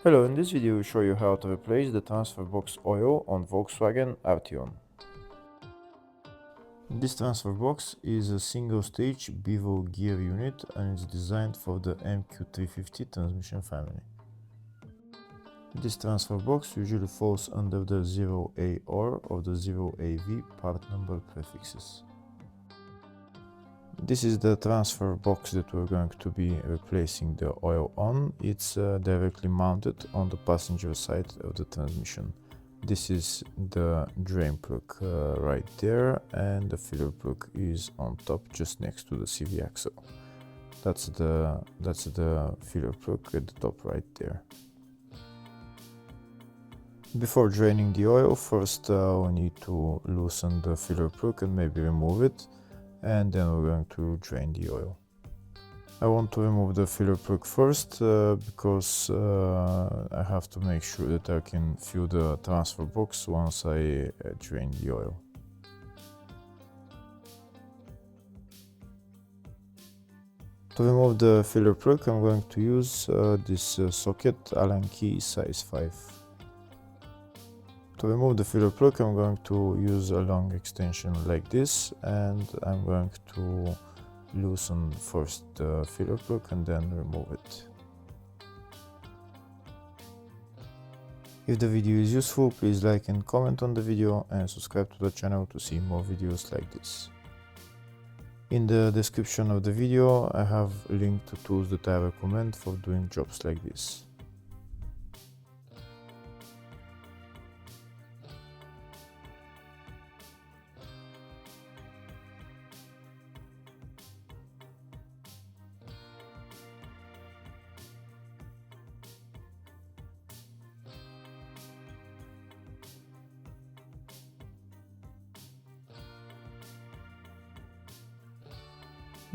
Hello, in this video we show you how to replace the transfer box oil on Volkswagen Arteon. This transfer box is a single-stage bevel gear unit and is designed for the MQ350 transmission family. This transfer box usually falls under the 0AR or the 0AV part number prefixes. This is the transfer box that we're going to be replacing the oil on. It's directly mounted on the passenger side of the transmission. This is the drain plug right there, and the filler plug is on top just next to the CV axle. That's the filler plug at the top right there. Before draining the oil, first we need to loosen the filler plug and maybe remove it, and then we're going to drain the oil. I want to remove the filler plug first because I have to make sure that I can fill the transfer box once I drain the oil. To remove the filler plug, I'm going to use this socket Allen key size 5. To remove the filler plug, I'm going to use a long extension like this, and I'm going to loosen first the filler plug and then remove it. If the video is useful, please like and comment on the video and subscribe to the channel to see more videos like this. In the description of the video, I have a link to tools that I recommend for doing jobs like this.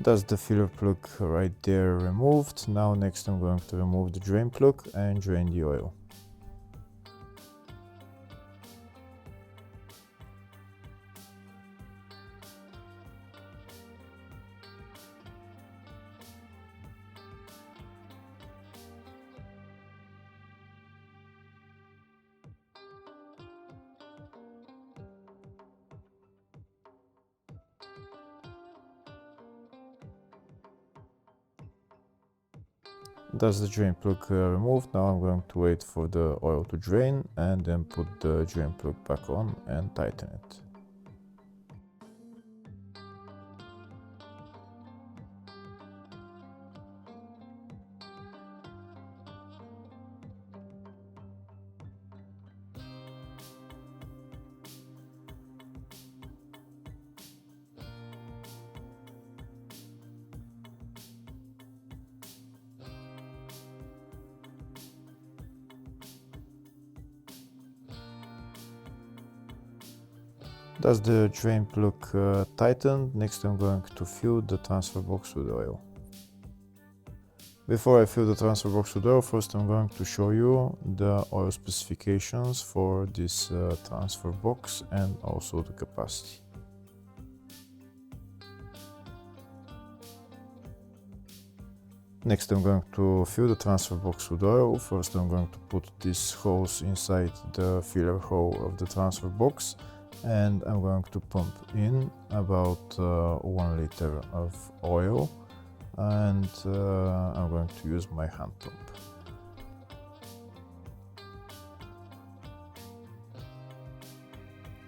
That's the filler plug right there removed. Now next I'm going to remove the drain plug and drain the oil. That's the drain plug removed. Now I'm going to wait for the oil to drain and then put the drain plug back on and tighten it. That's the drain plug tightened. Next I'm going to fill the transfer box with oil. Before I fill the transfer box with oil, first I'm going to show you the oil specifications for this transfer box and also the capacity. Next I'm going to fill the transfer box with oil. First I'm going to put this hose inside the filler hole of the transfer box, and I'm going to pump in about 1 liter of oil, and I'm going to use my hand pump.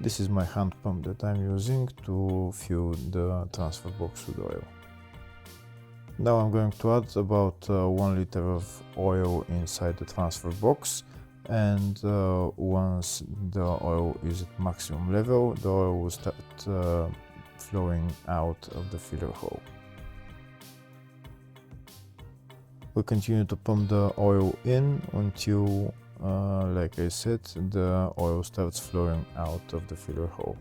This is my hand pump that I'm using to fill the transfer box with oil. Now I'm going to add about 1 liter of oil inside the transfer box, and once the oil is at maximum level, the oil will start flowing out of the filler hole. We'll continue to pump the oil in until, like I said, the oil starts flowing out of the filler hole.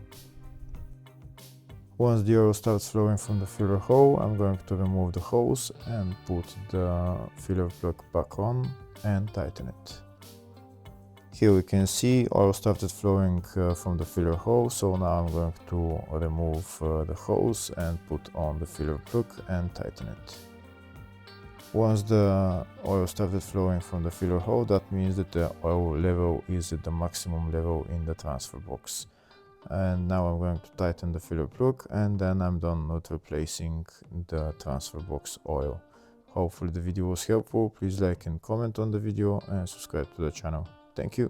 Once the oil starts flowing from the filler hole, I'm going to remove the hose and put the filler plug back on and tighten it. Here we can see oil started flowing from the filler hole, so now I'm going to remove the hose and put on the filler plug and tighten it. Once the oil started flowing from the filler hole, that means that the oil level is at the maximum level in the transfer box. And now I'm going to tighten the filler plug, and then I'm done with replacing the transfer box oil. Hopefully the video was helpful. Please like and comment on the video and subscribe to the channel. Thank you.